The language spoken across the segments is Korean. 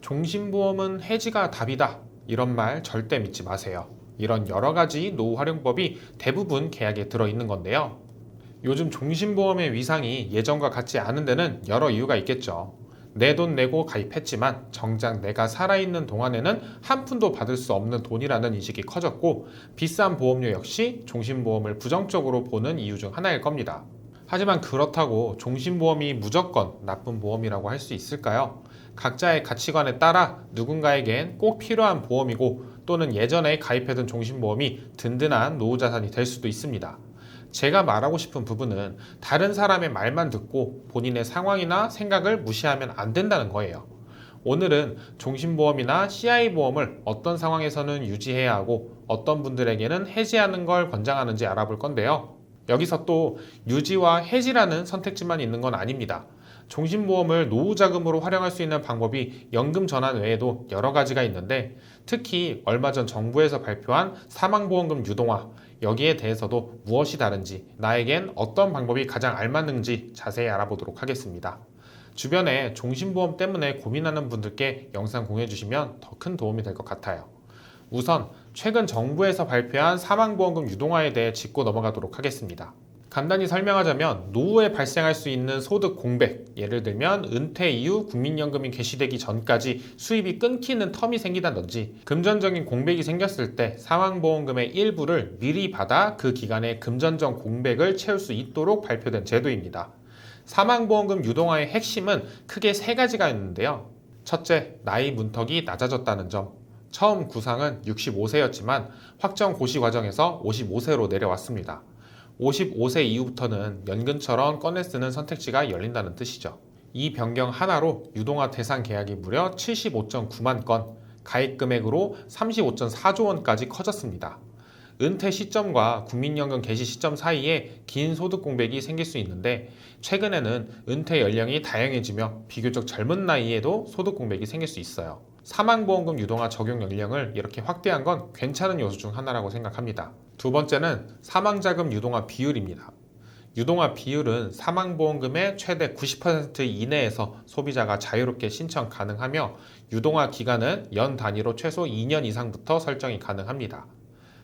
종신보험은 해지가 답이다. 이런 말 절대 믿지 마세요. 이런 여러 가지 노후 활용법이 대부분 계약에 들어있는 건데요. 요즘 종신보험의 위상이 예전과 같지 않은 데는 여러 이유가 있겠죠. 내 돈 내고 가입했지만 정작 내가 살아있는 동안에는 한 푼도 받을 수 없는 돈이라는 인식이 커졌고, 비싼 보험료 역시 종신보험을 부정적으로 보는 이유 중 하나일 겁니다. 하지만 그렇다고 종신보험이 무조건 나쁜 보험이라고 할 수 있을까요? 각자의 가치관에 따라 누군가에겐 꼭 필요한 보험이고, 또는 예전에 가입해둔 종신보험이 든든한 노후 자산이 될 수도 있습니다. 제가 말하고 싶은 부분은 다른 사람의 말만 듣고 본인의 상황이나 생각을 무시하면 안 된다는 거예요. 오늘은 종신보험이나 CI보험을 어떤 상황에서는 유지해야 하고 어떤 분들에게는 해지하는 걸 권장하는지 알아볼 건데요. 여기서 또 유지와 해지라는 선택지만 있는 건 아닙니다. 종신보험을 노후자금으로 활용할 수 있는 방법이 연금 전환 외에도 여러 가지가 있는데, 특히 얼마 전 정부에서 발표한 사망보험금 유동화, 여기에 대해서도 무엇이 다른지, 나에겐 어떤 방법이 가장 알맞는지 자세히 알아보도록 하겠습니다. 주변에 종신보험 때문에 고민하는 분들께 영상 공유해 주시면 더 큰 도움이 될 것 같아요. 우선 최근 정부에서 발표한 사망보험금 유동화에 대해 짚고 넘어가도록 하겠습니다. 간단히 설명하자면 노후에 발생할 수 있는 소득 공백, 예를 들면 은퇴 이후 국민연금이 개시되기 전까지 수입이 끊기는 텀이 생기다든지, 금전적인 공백이 생겼을 때 사망보험금의 일부를 미리 받아 그 기간에 금전적 공백을 채울 수 있도록 발표된 제도입니다. 사망보험금 유동화의 핵심은 크게 세 가지가 있는데요. 첫째, 나이 문턱이 낮아졌다는 점. 처음 구상은 65세였지만 확정 고시 과정에서 55세로 내려왔습니다. 55세 이후부터는 연금처럼 꺼내 쓰는 선택지가 열린다는 뜻이죠. 이 변경 하나로 유동화 대상 계약이 무려 75.9만 건, 가입 금액으로 35.4조 원까지 커졌습니다. 은퇴 시점과 국민연금 개시 시점 사이에 긴 소득 공백이 생길 수 있는데, 최근에는 은퇴 연령이 다양해지며 비교적 젊은 나이에도 소득 공백이 생길 수 있어요. 사망보험금 유동화 적용 연령을 이렇게 확대한 건 괜찮은 요소 중 하나라고 생각합니다. 두 번째는 사망자금 유동화 비율입니다. 유동화 비율은 사망보험금의 최대 90% 이내에서 소비자가 자유롭게 신청 가능하며, 유동화 기간은 연 단위로 최소 2년 이상부터 설정이 가능합니다.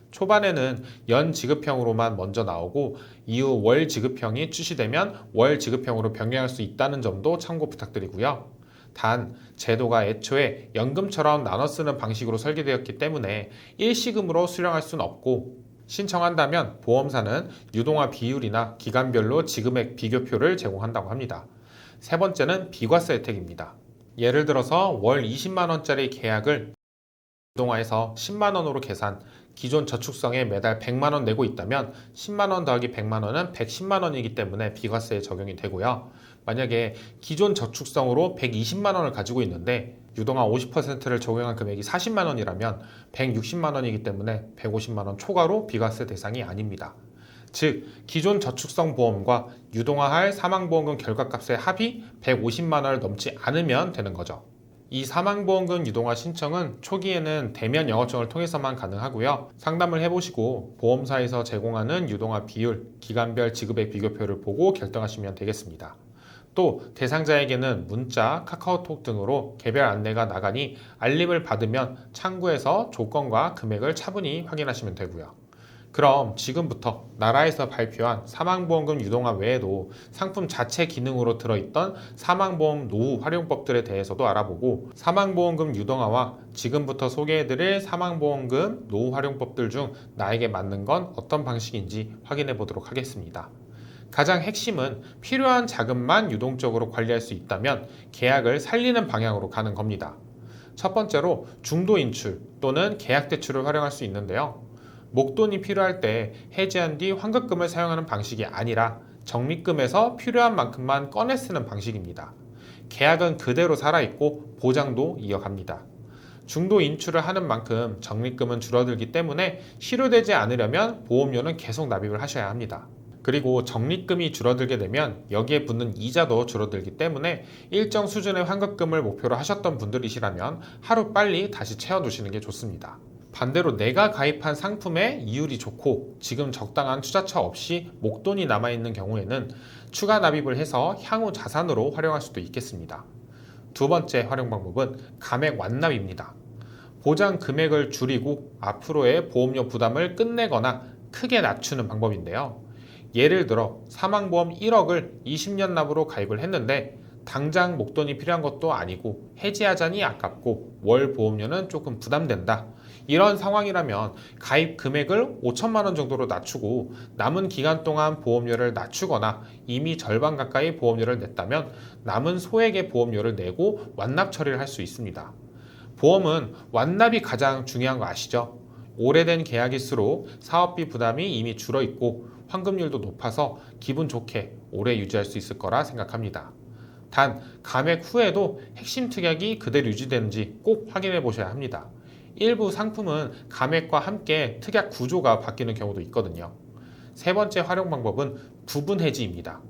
초반에는 연 지급형으로만 먼저 나오고, 이후 월 지급형이 출시되면 월 지급형으로 변경할 수 있다는 점도 참고 부탁드리고요. 단, 제도가 애초에 연금처럼 나눠 쓰는 방식으로 설계되었기 때문에 일시금으로 수령할 수는 없고, 신청한다면 보험사는 유동화 비율이나 기간별로 지금액 비교표를 제공한다고 합니다. 세 번째는 비과세 혜택입니다. 예를 들어서 월 20만원짜리 계약을 유동화해서 10만원으로 계산, 기존 저축성에 매달 100만원 내고 있다면 10만원 더하기 100만원은 110만원이기 때문에 비과세에 적용이 되고요. 만약에 기존 저축성으로 120만원을 가지고 있는데 유동화 50%를 적용한 금액이 40만원이라면 160만원이기 때문에 150만원 초과로 비과세 대상이 아닙니다. 즉, 기존 저축성 보험과 유동화할 사망보험금 결과값의 합이 150만원을 넘지 않으면 되는 거죠. 이 사망보험금 유동화 신청은 초기에는 대면 영어청을 통해서만 가능하고요. 상담을 해보시고 보험사에서 제공하는 유동화 비율, 기간별 지급액 비교표를 보고 결정하시면 되겠습니다. 또 대상자에게는 문자, 카카오톡 등으로 개별 안내가 나가니 알림을 받으면 창구에서 조건과 금액을 차분히 확인하시면 되고요. 그럼 지금부터 나라에서 발표한 사망보험금 유동화 외에도 상품 자체 기능으로 들어있던 사망보험 노후 활용법들에 대해서도 알아보고, 사망보험금 유동화와 지금부터 소개해드릴 사망보험금 노후 활용법들 중 나에게 맞는 건 어떤 방식인지 확인해 보도록 하겠습니다. 가장 핵심은 필요한 자금만 유동적으로 관리할 수 있다면 계약을 살리는 방향으로 가는 겁니다. 첫 번째로 중도 인출 또는 계약 대출을 활용할 수 있는데요. 목돈이 필요할 때 해지한 뒤 환급금을 사용하는 방식이 아니라 적립금에서 필요한 만큼만 꺼내 쓰는 방식입니다. 계약은 그대로 살아있고 보장도 이어갑니다. 중도 인출을 하는 만큼 적립금은 줄어들기 때문에 실효되지 않으려면 보험료는 계속 납입을 하셔야 합니다. 그리고 적립금이 줄어들게 되면 여기에 붙는 이자도 줄어들기 때문에 일정 수준의 환급금을 목표로 하셨던 분들이시라면 하루빨리 다시 채워두시는 게 좋습니다. 반대로 내가 가입한 상품의 이율이 좋고 지금 적당한 투자처 없이 목돈이 남아있는 경우에는 추가 납입을 해서 향후 자산으로 활용할 수도 있겠습니다. 두 번째 활용 방법은 감액 완납입니다. 보장 금액을 줄이고 앞으로의 보험료 부담을 끝내거나 크게 낮추는 방법인데요. 예를 들어 사망보험 1억을 20년 납으로 가입을 했는데 당장 목돈이 필요한 것도 아니고 해지하자니 아깝고 월 보험료는 조금 부담된다. 이런 상황이라면 가입 금액을 5천만 원 정도로 낮추고 남은 기간 동안 보험료를 낮추거나 이미 절반 가까이 보험료를 냈다면 남은 소액의 보험료를 내고 완납 처리를 할 수 있습니다. 보험은 완납이 가장 중요한 거 아시죠? 오래된 계약일수록 사업비 부담이 이미 줄어 있고 환급률도 높아서 기분 좋게 오래 유지할 수 있을 거라 생각합니다. 단, 감액 후에도 핵심 특약이 그대로 유지되는지 꼭 확인해 보셔야 합니다. 일부 상품은 감액과 함께 특약 구조가 바뀌는 경우도 있거든요. 세 번째 활용 방법은 부분 해지입니다.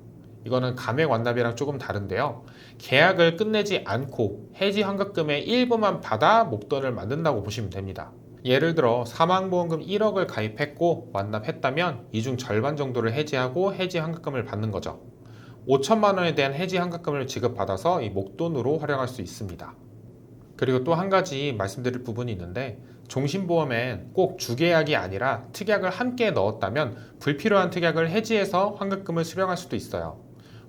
이거는 감액 완납이랑 조금 다른데요. 계약을 끝내지 않고 해지 환급금의 일부만 받아 목돈을 만든다고 보시면 됩니다. 예를 들어 사망보험금 1억을 가입했고 완납했다면 이 중 절반 정도를 해지하고 해지 환급금을 받는 거죠. 5천만 원에 대한 해지 환급금을 지급받아서 이 목돈으로 활용할 수 있습니다. 그리고 또 한 가지 말씀드릴 부분이 있는데 종신보험엔 꼭 주계약이 아니라 특약을 함께 넣었다면 불필요한 특약을 해지해서 환급금을 수령할 수도 있어요.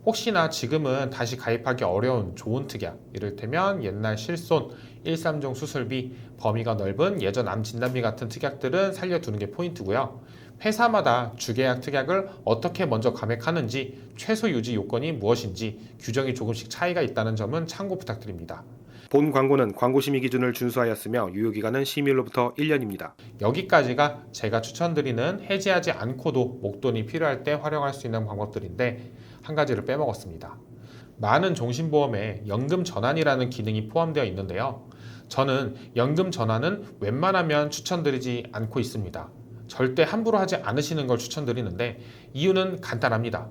혹시나 지금은 다시 가입하기 어려운 좋은 특약, 이를테면 옛날 실손, 1~3종 수술비, 범위가 넓은 예전 암 진단비 같은 특약들은 살려두는 게 포인트고요. 회사마다 주계약 특약을 어떻게 먼저 감액하는지, 최소 유지 요건이 무엇인지 규정이 조금씩 차이가 있다는 점은 참고 부탁드립니다. 본 광고는 광고 심의 기준을 준수하였으며 유효기간은 심의일로부터 1년입니다. 여기까지가 제가 추천드리는 해지하지 않고도 목돈이 필요할 때 활용할 수 있는 방법들인데 한 가지를 빼먹었습니다. 많은 종신보험에 연금 전환이라는 기능이 포함되어 있는데요. 저는 연금 전환은 웬만하면 추천드리지 않고 있습니다. 절대 함부로 하지 않으시는 걸 추천드리는데 이유는 간단합니다.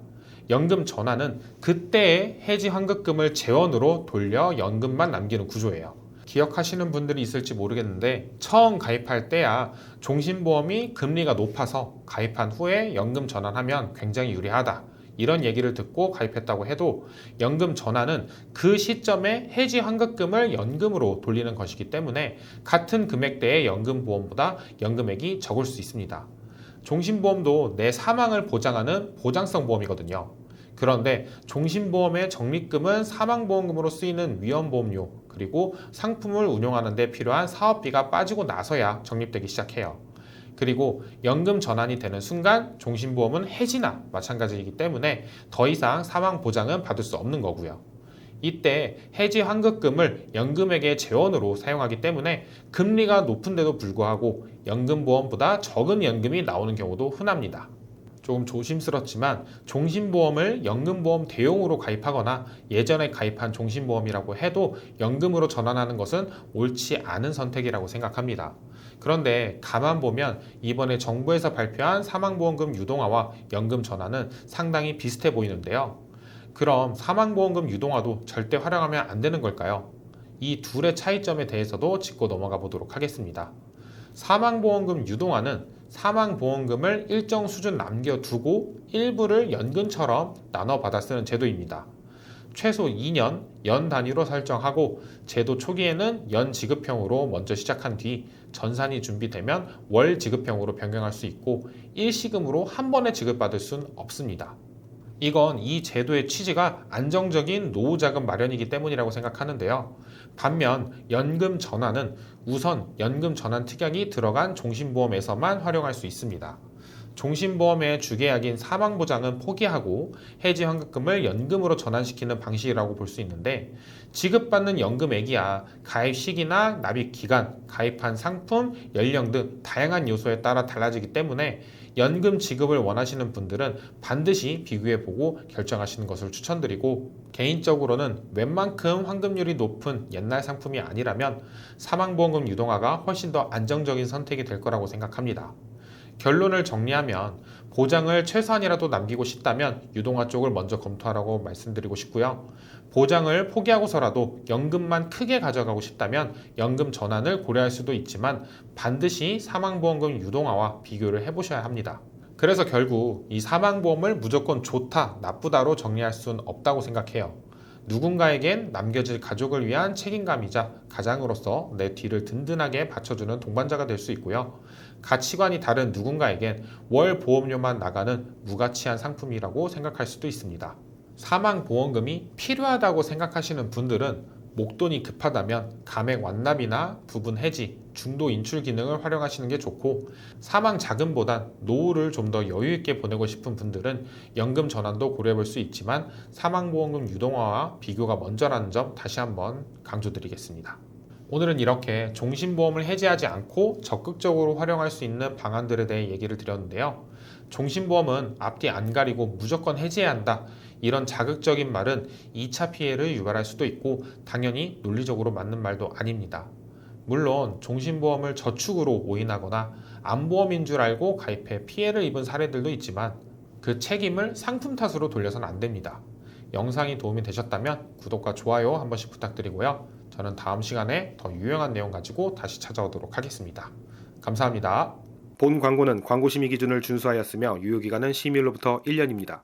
연금 전환은 그때의 해지 환급금을 재원으로 돌려 연금만 남기는 구조예요. 기억하시는 분들이 있을지 모르겠는데 처음 가입할 때야 종신보험이 금리가 높아서 가입한 후에 연금 전환하면 굉장히 유리하다. 이런 얘기를 듣고 가입했다고 해도 연금 전환은 그 시점에 해지 환급금을 연금으로 돌리는 것이기 때문에 같은 금액대의 연금보험보다 연금액이 적을 수 있습니다. 종신보험도 내 사망을 보장하는 보장성 보험이거든요. 그런데 종신보험의 적립금은 사망보험금으로 쓰이는 위험보험료 그리고 상품을 운용하는 데 필요한 사업비가 빠지고 나서야 적립되기 시작해요. 그리고 연금 전환이 되는 순간 종신보험은 해지나 마찬가지이기 때문에 더 이상 사망 보장은 받을 수 없는 거고요. 이때 해지 환급금을 연금액의 재원으로 사용하기 때문에 금리가 높은데도 불구하고 연금보험보다 적은 연금이 나오는 경우도 흔합니다. 조금 조심스럽지만 종신보험을 연금보험 대용으로 가입하거나 예전에 가입한 종신보험이라고 해도 연금으로 전환하는 것은 옳지 않은 선택이라고 생각합니다. 그런데 가만 보면 이번에 정부에서 발표한 사망보험금 유동화와 연금 전환은 상당히 비슷해 보이는데요. 그럼 사망보험금 유동화도 절대 활용하면 안 되는 걸까요? 이 둘의 차이점에 대해서도 짚고 넘어가 보도록 하겠습니다. 사망보험금 유동화는 사망보험금을 일정 수준 남겨두고 일부를 연금처럼 나눠 받아 쓰는 제도입니다. 최소 2년 연 단위로 설정하고 제도 초기에는 연 지급형으로 먼저 시작한 뒤 전산이 준비되면 월 지급형으로 변경할 수 있고 일시금으로 한 번에 지급받을 수는 없습니다. 이건 이 제도의 취지가 안정적인 노후자금 마련이기 때문이라고 생각하는데요. 반면 연금 전환은 우선 연금 전환 특약이 들어간 종신보험에서만 활용할 수 있습니다. 종신보험의 주계약인 사망보장은 포기하고 해지 환급금을 연금으로 전환시키는 방식이라고 볼 수 있는데 지급받는 연금액이야 가입 시기나 납입 기간, 가입한 상품, 연령 등 다양한 요소에 따라 달라지기 때문에 연금 지급을 원하시는 분들은 반드시 비교해보고 결정하시는 것을 추천드리고 개인적으로는 웬만큼 환급률이 높은 옛날 상품이 아니라면 사망보험금 유동화가 훨씬 더 안정적인 선택이 될 거라고 생각합니다. 결론을 정리하면 보장을 최소한이라도 남기고 싶다면 유동화 쪽을 먼저 검토하라고 말씀드리고 싶고요. 보장을 포기하고서라도 연금만 크게 가져가고 싶다면 연금 전환을 고려할 수도 있지만 반드시 사망보험금 유동화와 비교를 해보셔야 합니다. 그래서 결국 이 사망보험을 무조건 좋다, 나쁘다로 정리할 수는 없다고 생각해요. 누군가에겐 남겨질 가족을 위한 책임감이자 가장으로서 내 뒤를 든든하게 받쳐주는 동반자가 될 수 있고요. 가치관이 다른 누군가에겐 월 보험료만 나가는 무가치한 상품이라고 생각할 수도 있습니다. 사망보험금이 필요하다고 생각하시는 분들은 목돈이 급하다면 감액 완납이나 부분 해지, 중도 인출 기능을 활용하시는 게 좋고, 사망 자금보단 노후를 좀 더 여유 있게 보내고 싶은 분들은 연금 전환도 고려해 볼 수 있지만 사망보험금 유동화와 비교가 먼저라는 점 다시 한번 강조드리겠습니다. 오늘은 이렇게 종신보험을 해지하지 않고 적극적으로 활용할 수 있는 방안들에 대해 얘기를 드렸는데요. 종신보험은 앞뒤 안 가리고 무조건 해지해야 한다, 이런 자극적인 말은 2차 피해를 유발할 수도 있고 당연히 논리적으로 맞는 말도 아닙니다. 물론 종신보험을 저축으로 오인하거나 암보험인 줄 알고 가입해 피해를 입은 사례들도 있지만 그 책임을 상품 탓으로 돌려서는 안 됩니다. 영상이 도움이 되셨다면 구독과 좋아요 한 번씩 부탁드리고요. 저는 다음 시간에 더 유용한 내용 가지고 다시 찾아오도록 하겠습니다. 감사합니다. 본 광고는 광고심의 기준을 준수하였으며 유효기간은 심의일로부터 1년입니다.